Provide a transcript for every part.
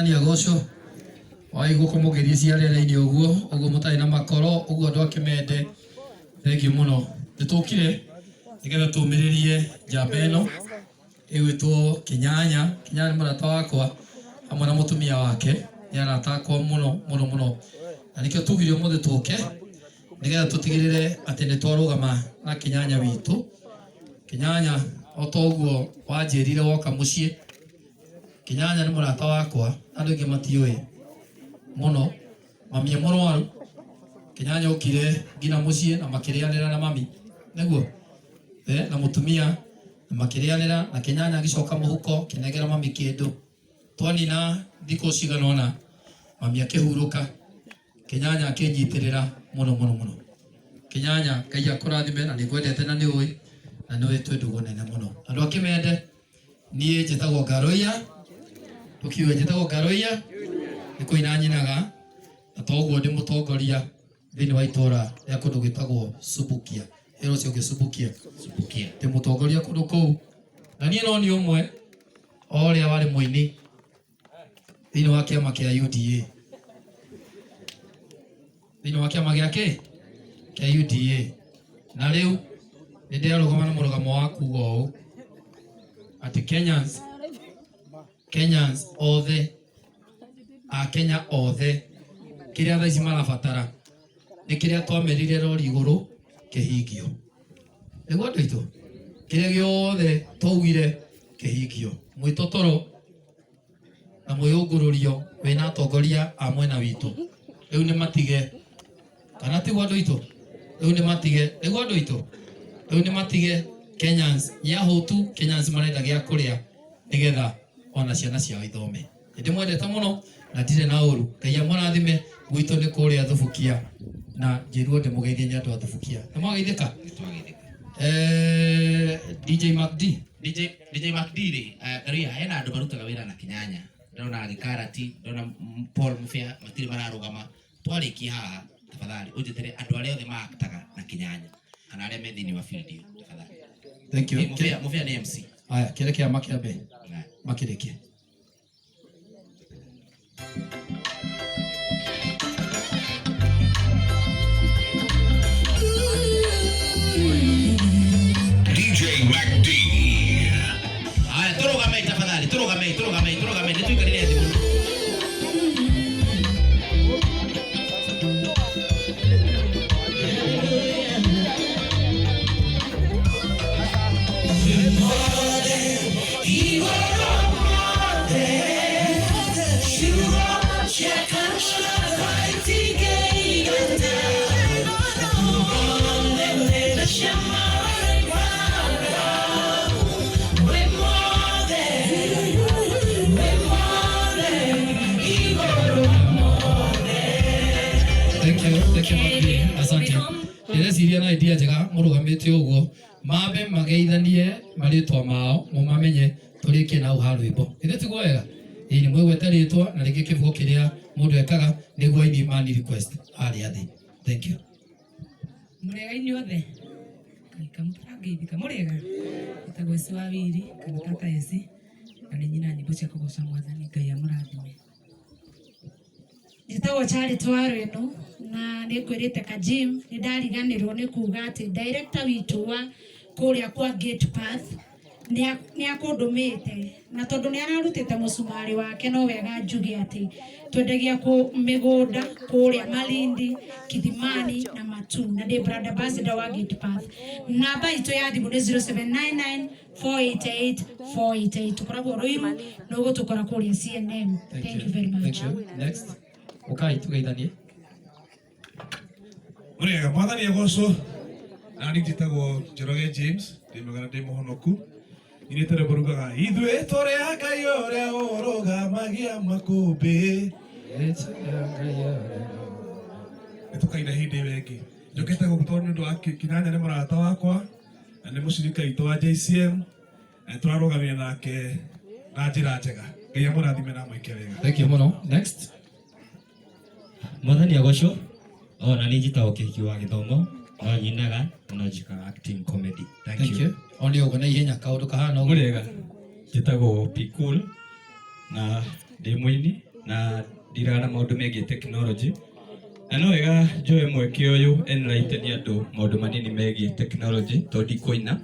Mwathani agocwo waigu kumugeria ciarere-ini uguo mutai na makoro uguo andu akimende thengiu muno nitukire nigetha tumiririe njamba ino igwitwo Kinyanya ni murata wakwa hamwe na mutumia wake ni arata akwa muno na nikio tugire umuthi tuke nigetha tutigirire ati ni twarugama na Kinyanya witu. Kinyanya otoguo wanjirire woka mucii. Kinyanya ni murata wakwa andu ingi matiui muno. Mami murwaru Kinyanya ukire ngina mucii na makirianira na mami niguo na mutumia na makirianira na Kinyanya agicoka muhuko kinegera mami kindu twanina thiko ciganona mami akihuruka Kinyanya akinyitirira muno. Kinyanya Ngai akurathime na nikwendete na niui na niwe twendu nene muno andu akimende. Nie njitagwo Ngaroia tukiuga njitagwo Ngaroia ni kuina nyinaga na toguo ndi mutongoria thini wa itora ya kundu gitagwo Subukia. Ero cio Subukia ndi mutongoria kundu kuu na nie no ni umwe oria wari muini thini wa kiama kia UDA thini wa kiama giake kia UDA na riu ni ndirugama na murugamo wa kuga uu ati Kenyans othe Kenya othe kiria thaici marabatara ni kiria twamerire rori iguru kihingio. Niguo andu aitu kiria giothe twaugire kihingio mwitotoro na mwiyungururio wina atongoria a mwena witu. Riu ni matige kana tiguo andu aitu riu ni matige niguo andu aitu riu ni matige Kenyans yahutu Kenyans marenda gia kuria nigetha ona ciana ciao ithome. Ndi mwendete muno na ndire na uru. Ngai amurathime gwitu ni kuria Thubukia na njiruo ndi mugeithie nyandu a Thubukia. Ni mwageithika? DJ MacD ri ria hena andu marutaga wira na Kinyanya. Ndona Gikarati, ndona Paul Mufia matiri mararugama. Twarikia haha tafadhali unjitire andu aria othe maaktaga na Kinyanya kana aria me thini wa field tafadhali. Thank you. Mufia ni MC. Aya kirekia makiambe makirekia DJ MacD. Aya turugame tafadhali, turugame nituikarire thimu. Asante. Ndĩreciria na idea njega mũrugamĩte ũguo mambe mageithanie marĩtwa mao mumamenye tũrĩkie na uha rwĩmbo. Ithe tiguo wega ni mwĩgwete rĩtwa na rĩngĩ kĩbũgo kĩrĩa mũndũ ekaga nĩguo ini man request harĩa thĩ. Thank you. Murega inyuothe kamũrangeithika murega itagwo Esi wa Wiri kana Tata Esi na nĩ nyina nyĩmbo cia kũgoca Mwathani. Ngai amũrathime. Njĩtagwo Charity Warwĩno na nĩ ngwĩrĩte Kajim nĩ ndariganĩrwo nĩ kuga atĩ director witũ wa kũrĩa kwa Gate Path nĩ akũndũmĩte na tondũ nĩ ararutĩte mũcumarĩ wake no wega njuge atĩ twendagia mĩgũnda kũrĩa Malindi, Kithimani na Matu na ndĩ brand ambassador wa Gate Path. Namba itũ ya thimũ nĩ 0799488488. Tũkoragwo Ruiru no gũtũkora kũrĩa CNN. Thank you very much. Thank you. Next. Okay, tugeithanie. Murega Mwathani agocwo na njitagwo Njoroge James ndimagana ndi muhonoku ini tere burugaga ithuĩ tũrĩ a Ngai ũrĩa ũrũgamagia makũmbĩ nĩtũkaina hĩndĩ wengi njũkĩte gũgũtwarwo nĩ ũndũ wa Kinyanya nĩ mũrata wakwa na nĩ mũcirika witũ wa JCM na tũrarũgamia nake na njĩra njega. Ngai amũrathime na mwĩke wega. Thank you muno. Next. Mwathani agocwo ona nĩ njitagwo Kĩhiki wa Gĩthomo no nyinaga no njikaga acting comedy. Thank you. Only ugo na ihenya kaundu kahana ugo. Murega njitagwo Pikul na ndi muini na ndirana maundu megie technology na no wega njoe mweke uyu enlighten andu maundu manini megie technology to ndikoina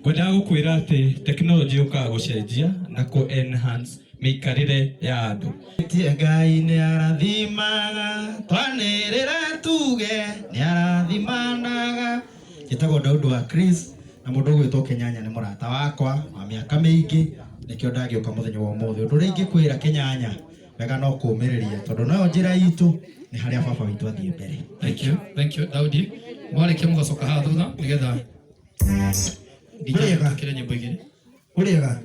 ngwenda gukwira ati technology yukaga gucenjia na ku enhance mikarire ya andu tie Ngai ni arathimaga twanirira tuge ni arathimanaga gitagwo Daudi wa Chris na mundu gwitwo Kinyanya ni murata wakwa wa miaka mingi nikio ndagioka muthenya wa umuthi undu ringi kwira Kinyanya wega no kumiriria tondu no njira itu ni haria baba witu athie mbere. Thank you Daudi mwaleke mugacoka haha thutha nigetha Uriega kile nyimbo igiri uriega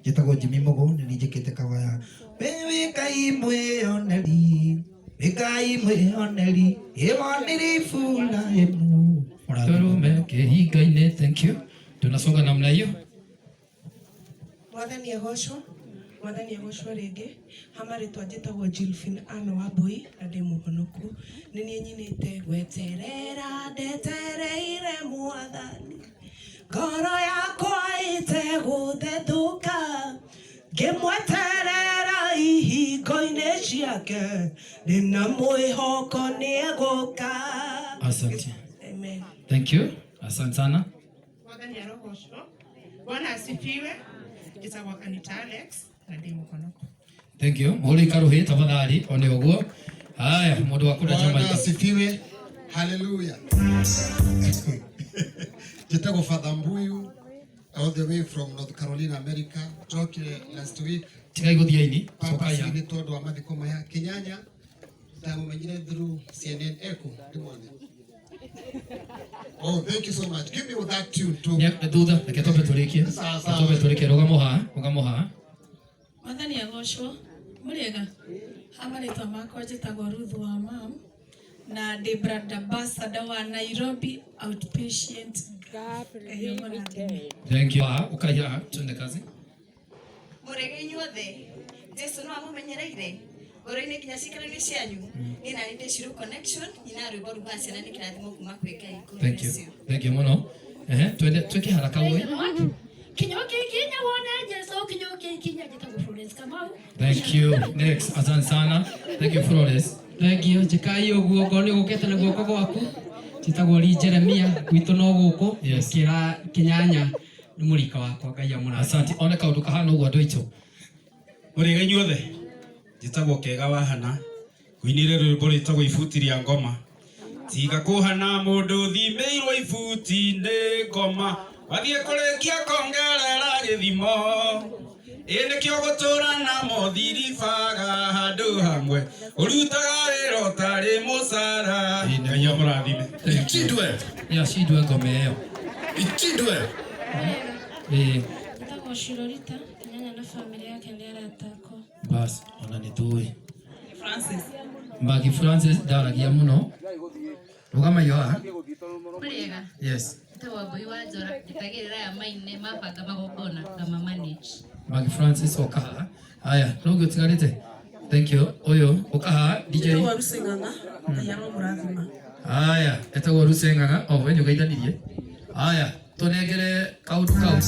gitagwo Jimmy Mugo ni njikite kawaya wewe kai mwioneri Mikai mwioneri iwaniri fula emu turume kihinga-ini. Thank you, tunasonga namna hiyo. Mwathani agoshwo ringi hamaritwa njitagwo Jilfin Anne Wambui na ndi muhonoku ni nie nyinite gweterera ndetereire Mwathani ngoro yakwa iteguthethuka ngimweterera ihingo-ini ciake ndina mwihoko nieguka. Asante. Amen. Thank you, asante sana. Mwathani arogoshwo. Bwana asifiwe. Njitagwo Anita Alex na ndi muhonoku. Thank you. Muri karuhi tafadhali one uguo. Haya, mundu wa kuda chama. Bwana asifiwe. Hallelujah. Jitagwo Father Mbuyu all the way from North Carolina, America. Talked last week. Tigai guthiaini. Sokaya. Ni tondu wa mathiko maya Kinyanya. Ndamumenyire through CNN Echo. Oh, thank you so much. Give me with that tune too. Ya thutha reke tobe turikie. Tobe turikie rugamo ha. Mwathani agoshwo. Muriega. Hamaritwa makwa njitagwo Ruth wa Mam na ndi brand ambassador wa Nairobi outpatient. Thank you. Ukaya twende kazi. Murege inyuothe Jesu no amumenyereire oro-ini nginya cikaro-ini cianyu ina ndi Shiru Connection ina rwimbo rwa ciana ni kirathimo kuma kwi Ngai. Thank you muno. Twende tweke haraka wewe. Kinyoke kinya wona Jesu kinyoke kinya njitagwo Florence Kamau. Thank you. Next, asante sana. Thank you Florence. Thank you. Jikai uguo ngoni gukete na guoko gwaku. Jitagwo Ri Jeremia gwitu no guku. Kira Kinyanya ni murika wakwa Ngai amuna. Asante. One kaundu kahana uguo andu aitu. Muriga inyuothe njitagwo Kega wa Hana kuinire rwimbo rwitagwo Ibuti ria Ngoma tiga kuhana mundu thimeirwo ibuti-ini ngoma wathie kurengia kongerera githimo ene kio gutura na mothiribaga handu hamwe urutaga wira utari mucara Ngai amurathime. Ichindwe. Ya shidwe ngoma iyo. Ichindwe. Njitagwo Shirorita Kinyanya na family yake ndi aratako. Bas, ona ni tuwe. Francis. Mbagi Francis daragia muno. Rugama yo ha. Muriega. Yes. Njitagwo Mbui wa Njora njitagirira ya maine mabanga magongona ngama manage. Mbagi Francis okaha. Haya, nugio tigarite. Thank you. Oyo okaha DJ. Njitagwo Rusenganga Ngai aromurathima. Haya, etagwo Rusenganga. Oh, wenye ugaithanirie. Haya, tunengere kaundu kau.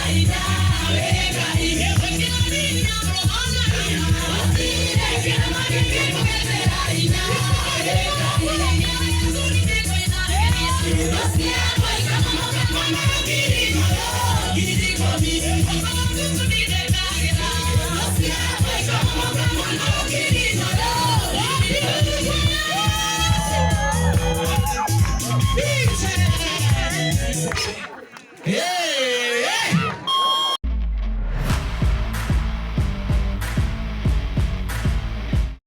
Let's go.